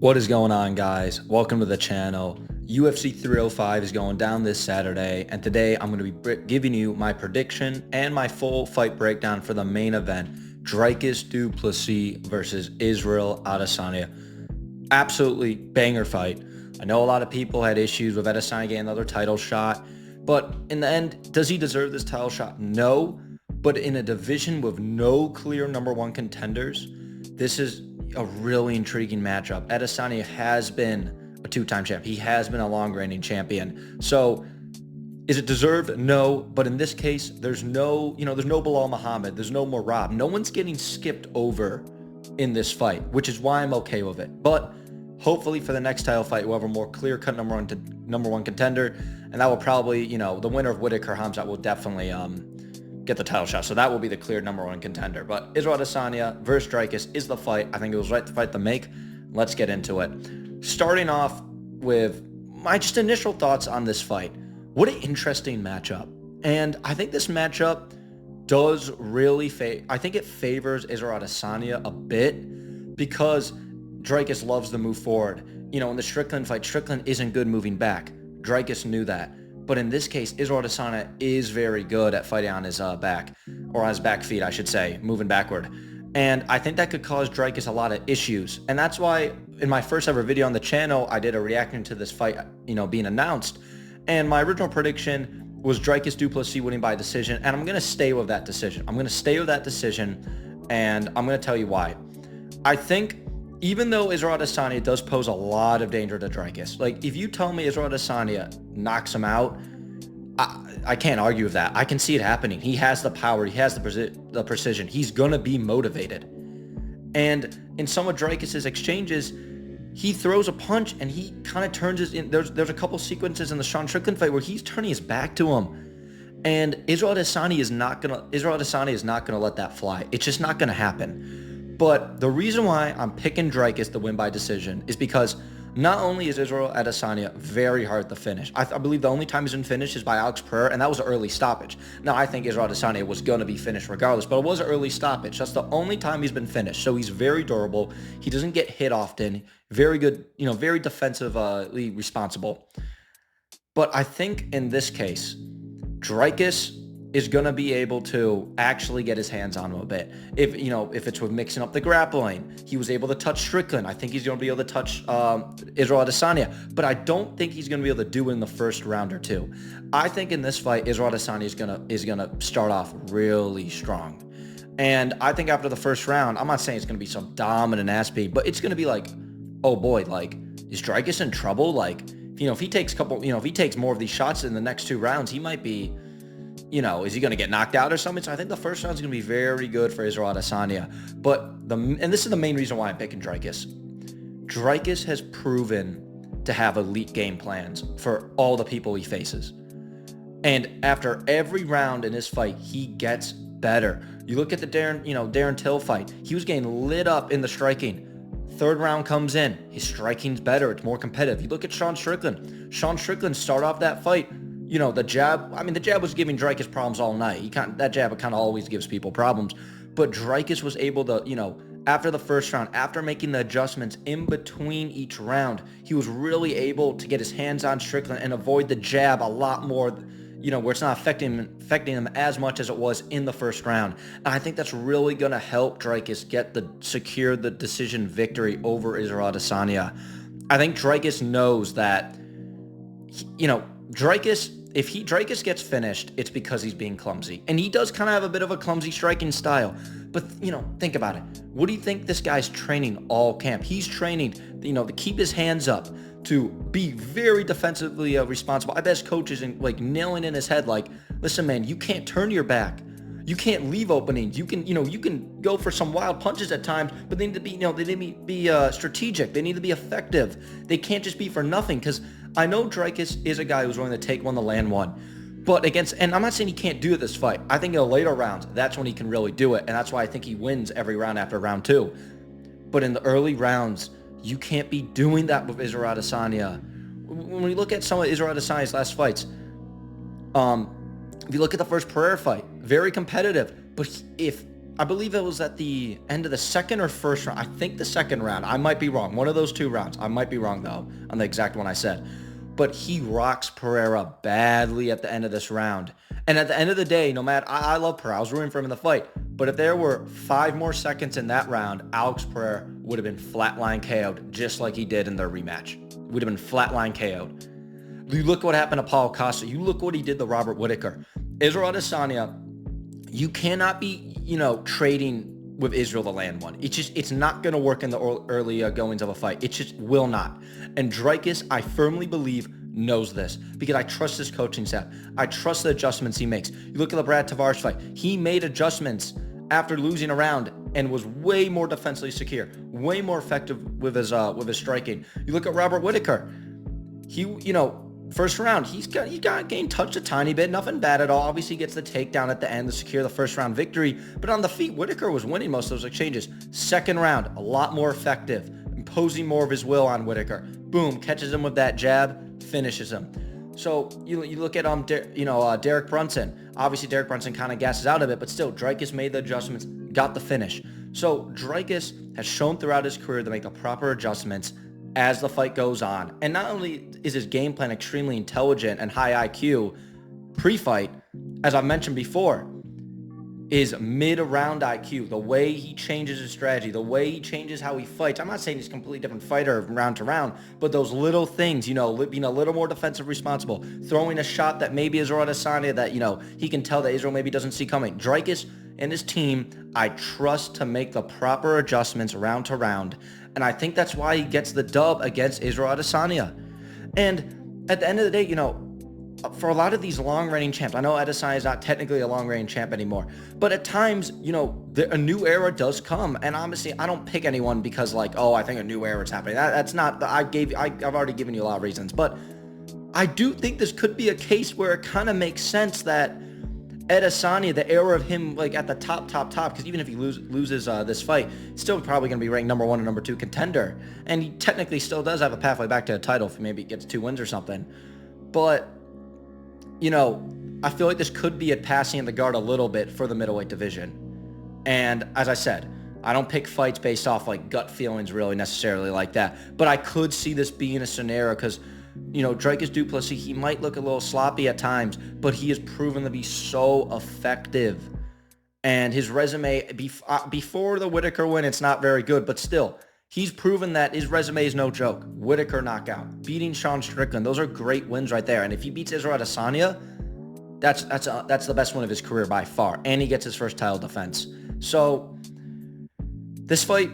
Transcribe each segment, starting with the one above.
What is going on, guys? Welcome to the channel. UFC 305 is going down this Saturday, and today I'm going to be giving you my prediction and my full fight breakdown for the main event, Dricus du Plessis versus Israel Adesanya. Absolutely banger fight. I know a lot of people had issues with Adesanya getting another title shot, but in the end, does he deserve this title shot? No, but in a division with no clear number one contenders, this is a really intriguing matchup. Adesanya has been a two-time champ. He has been a long-reigning champion. So is it deserved? No, but in this case, there's no Bilal Muhammad, there's no Murad. No one's getting skipped over in this fight, which is why I'm okay with it. But hopefully for the next title fight, we'll have a more clear-cut number one contender, and that will probably, the winner of Whitaker Hamzat will definitely get the title shot. So that will be the clear number one contender. But Israel Adesanya versus Dricus is the fight. I think it was right fight to make. Let's get into it. Starting off with my just initial thoughts on this fight. What an interesting matchup. And I think this matchup does really I think it favors Israel Adesanya a bit because Dricus loves to move forward. In the Strickland fight, Strickland isn't good moving back. Dricus knew that. But in this case, Israel Adesanya is very good at fighting on his back, or on his back feet, I should say, moving backward. And I think that could cause Dricus a lot of issues. And that's why in my first ever video on the channel, I did a reaction to this fight, being announced. And my original prediction was Dricus du Plessis winning by decision. And I'm going to stay with that decision. And I'm going to tell you why. I think even though Israel Adesanya does pose a lot of danger to Dricus, like if you tell me Israel Adesanya knocks him out, I can't argue with that. I can see it happening. He has the power. He has the precision. He's going to be motivated. And in some of Dricus's exchanges, he throws a punch and he kind of turns his... There's a couple sequences in the Sean Strickland fight where he's turning his back to him. And Israel Adesanya is not going to let that fly. It's just not going to happen. But the reason why I'm picking Dricus to win by decision is because not only is Israel Adesanya very hard to finish. I believe the only time he's been finished is by Alex Pereira, and that was an early stoppage. Now, I think Israel Adesanya was going to be finished regardless, but it was an early stoppage. That's the only time he's been finished. So he's very durable. He doesn't get hit often. Very good, very defensively responsible. But I think in this case, Dricus is going to be able to actually get his hands on him a bit. If it's with mixing up the grappling, he was able to touch Strickland. I think he's going to be able to touch Israel Adesanya, but I don't think he's going to be able to do it in the first round or two. I think in this fight, Israel Adesanya is going to start off really strong. And I think after the first round, I'm not saying it's going to be some dominant ass beat, but it's going to be like, oh boy, like, is Dricus in trouble? Like, if he takes more of these shots in the next two rounds, he might be, is he going to get knocked out or something? So I think the first round is going to be very good for Israel Adesanya. And this is the main reason why I'm picking Dricus. Dricus has proven to have elite game plans for all the people he faces. And after every round in his fight, he gets better. You look at the Darren Till fight. He was getting lit up in the striking. Third round comes in. His striking's better. It's more competitive. You look at Sean Strickland. Sean Strickland started off that fight. The jab was giving Dricus problems all night. That jab kind of always gives people problems. But Dricus was able to, after the first round, after making the adjustments in between each round, he was really able to get his hands on Strickland and avoid the jab a lot more, where it's not affecting him as much as it was in the first round. And I think that's really going to help Dricus secure the decision victory over Israel Adesanya. I think Dricus knows that, Dricus gets finished, it's because he's being clumsy. And he does kind of have a bit of a clumsy striking style. But, think about it. What do you think this guy's training all camp? He's training, to keep his hands up, to be very defensively responsible. I bet his coach is nailing in his head, listen, man, you can't turn your back. You can't leave openings. You can go for some wild punches at times, but they need to be, they need to be strategic. They need to be effective. They can't just be for nothing. Because I know Dricus is a guy who's willing to take one to land one, but and I'm not saying he can't do this fight. I think in the later rounds, that's when he can really do it, and that's why I think he wins every round after round two. But in the early rounds, you can't be doing that with Israel Adesanya. When we look at some of Israel Adesanya's last fights, if you look at the first Pereira fight, very competitive. But if I believe it was at the end of the second or first round. I think the second round. I might be wrong. One of those 2 rounds. I might be wrong, though, on the exact one I said. But he rocks Pereira badly at the end of this round. And at the end of the day, no matter, I love Pereira. I was rooting for him in the fight. But if there were 5 more seconds in that round, Alex Pereira would have been flatline KO'd just like he did in their rematch. Would have been flatline KO'd. You look what happened to Paulo Costa. You look what he did to Robert Whittaker. Israel Adesanya, you cannot be, trading with Israel to land one. It's not going to work in the early goings of a fight. It just will not. And Dricus, I firmly believe, knows this because I trust his coaching staff. I trust the adjustments he makes. You look at the Brad Tavares fight. He made adjustments after losing a round and was way more defensively secure, way more effective with his striking. You look at Robert Whittaker. First round, he got gained touch a tiny bit, nothing bad at all. Obviously, he gets the takedown at the end to secure the first round victory. But on the feet, Whittaker was winning most of those exchanges. Second round, a lot more effective, imposing more of his will on Whittaker. Boom, catches him with that jab, finishes him. So you look at Derek Brunson. Obviously, Derek Brunson kind of gasses out of it, but still, Dricus made the adjustments, got the finish. So Dricus has shown throughout his career to make the proper adjustments as the fight goes on. And not only is his game plan extremely intelligent and high IQ pre-fight, as I mentioned before, is mid-round IQ, the way he changes his strategy, the way he changes how he fights. I'm not saying he's a completely different fighter round to round, but those little things, being a little more defensive responsible, throwing a shot that maybe Israel Adesanya that, he can tell that Israel maybe doesn't see coming. Dricus and his team, I trust to make the proper adjustments round to round. And I think that's why he gets the dub against Israel Adesanya. And at the end of the day, for a lot of these long-reigning champs, I know Adesanya is not technically a long-reigning champ anymore, but at times, a new era does come. And honestly, I don't pick anyone because I think a new era is happening. That's not, I've already given you a lot of reasons, but I do think this could be a case where it kind of makes sense that Adesanya, the era of him at the top, because even if he loses this fight, he's still probably going to be ranked number 1 or number 2 contender. And he technically still does have a pathway back to a title if maybe he gets 2 wins or something. But, I feel like this could be a passing of the guard a little bit for the middleweight division. And as I said, I don't pick fights based off gut feelings really necessarily like that. But I could see this being a scenario because Dricus du Plessis, he might look a little sloppy at times, but he has proven to be so effective. And his resume, before the Whittaker win, it's not very good, but still, he's proven that his resume is no joke. Whittaker knockout, beating Sean Strickland, those are great wins right there. And if he beats Israel Adesanya, that's the best win of his career by far. And he gets his first title defense. So, this fight,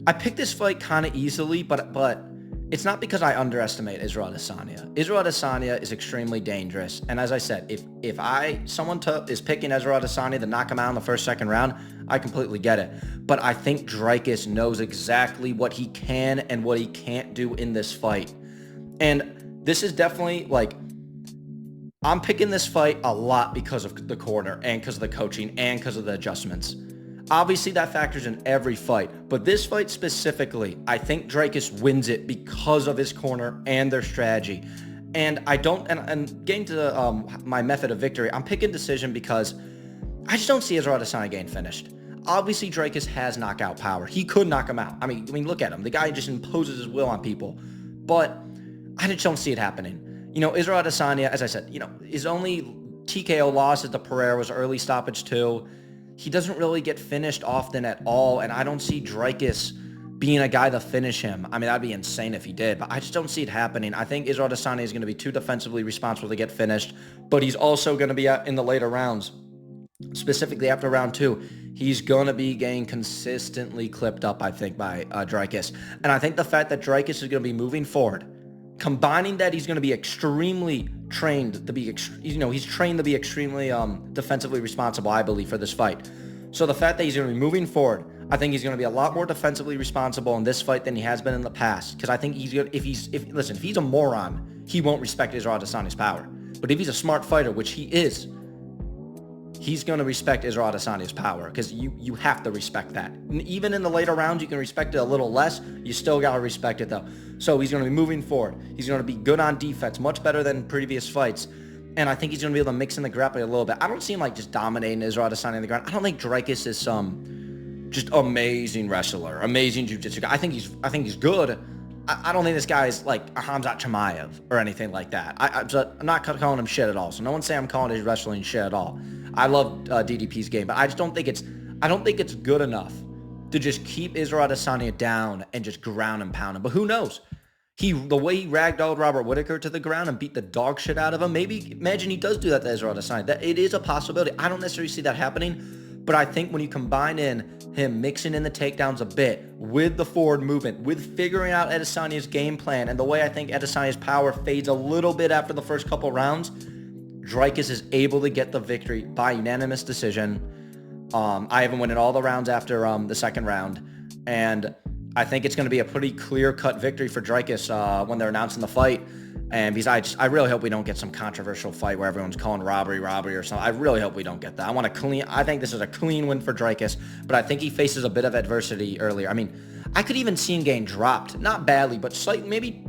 I picked this fight kind of easily, but it's not because I underestimate Israel Adesanya. Israel Adesanya is extremely dangerous. And as I said, if someone is picking Israel Adesanya to knock him out in the first, second round, I completely get it. But I think Dricus knows exactly what he can and what he can't do in this fight. And this is definitely I'm picking this fight a lot because of the corner and because of the coaching and because of the adjustments. Obviously, that factors in every fight, but this fight specifically, I think Dricus wins it because of his corner and their strategy. And getting to my method of victory, I'm picking decision because I just don't see Israel Adesanya getting finished. Obviously, Dricus has knockout power. He could knock him out. I mean, look at him. The guy just imposes his will on people, but I just don't see it happening. Israel Adesanya, as I said, his only TKO loss at the Pereira was early stoppage too. He doesn't really get finished often at all, and I don't see Dricus being a guy to finish him. I mean, that'd be insane if he did, but I just don't see it happening. I think Israel Adesanya is going to be too defensively responsible to get finished, but he's also going to be in the later rounds, specifically after round 2. He's going to be getting consistently clipped up, I think, by Dricus. And I think the fact that Dricus is going to be moving forward, combining that he's going to be extremely trained to be, he's trained to be extremely defensively responsible, I believe, for this fight. So the fact that he's going to be moving forward, I think he's going to be a lot more defensively responsible in this fight than he has been in the past. Because I think if he's a moron, he won't respect Israel Adesanya's power. But if he's a smart fighter, which he is, he's going to respect Israel Adesanya's power because you have to respect that. And even in the later rounds, you can respect it a little less. You still got to respect it, though. So he's going to be moving forward. He's going to be good on defense, much better than previous fights. and I think he's going to be able to mix in the grappling a little bit. I don't see him like just dominating Israel Adesanya on the ground. I don't think Dricus is some just amazing wrestler, amazing jiu-jitsu guy. I think he's good. I don't think this guy is like a Khamzat Chimaev or anything like that. I'm not calling him shit at all. So no one say I'm calling his wrestling shit at all. I love DDP's game, but I just don't think it's good enough to just keep Israel Adesanya down and just ground and pound him. But who knows? The way he ragdolled Robert Whittaker to the ground and beat the dog shit out of him, maybe imagine he does do that to Israel Adesanya. That it is a possibility. I don't necessarily see that happening, but I think when you combine in him mixing in the takedowns a bit with the forward movement, with figuring out Adesanya's game plan, and the way I think Adesanya's power fades a little bit after the first couple rounds, Dricus is able to get the victory by unanimous decision. I haven't won in all the rounds after the second round, and I think it's going to be a pretty clear-cut victory for Dricus when they're announcing the fight. And besides, I really hope we don't get some controversial fight where everyone's calling robbery or something. I really hope we don't get that. I think this is a clean win for Dricus, but I think he faces a bit of adversity earlier. I mean, I could even see him getting dropped. Not badly, but slightly, maybe,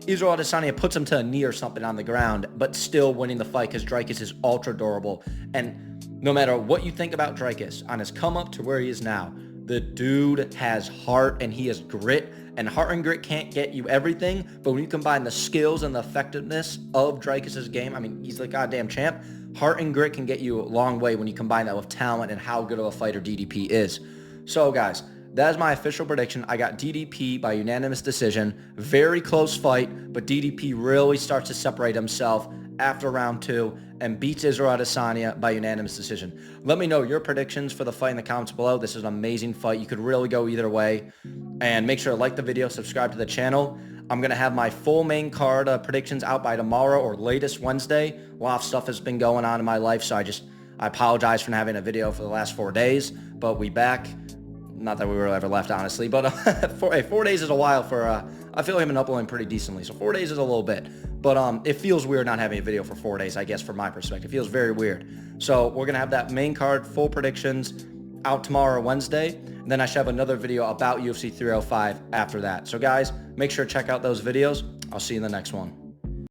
Israel Adesanya puts him to a knee or something on the ground, but still winning the fight because Dricus is ultra durable. And no matter what you think about Dricus, on his come up to where he is now, the dude has heart and he has grit, and heart and grit can't get you everything, but when you combine the skills and the effectiveness of Dricus' game, I mean, he's the goddamn champ. Heart and grit can get you a long way when you combine that with talent and how good of a fighter DDP is. So guys, that is my official prediction. I got DDP by unanimous decision. Very close fight, but DDP really starts to separate himself after round 2 and beats Israel Adesanya by unanimous decision. Let me know your predictions for the fight in the comments below. This is an amazing fight. You could really go either way. And make sure to like the video, subscribe to the channel. I'm going to have my full main card predictions out by tomorrow or latest Wednesday. A lot of stuff has been going on in my life, so I apologize for not having a video for the last 4 days, but we back. Not that we were ever left, honestly, but 4 days is a while for, I feel like I've been uploading pretty decently, so 4 days is a little bit. But it feels weird not having a video for 4 days, I guess, from my perspective. It feels very weird. So we're going to have that main card, full predictions, out tomorrow, Wednesday. And then I should have another video about UFC 305 after that. So guys, make sure to check out those videos. I'll see you in the next one.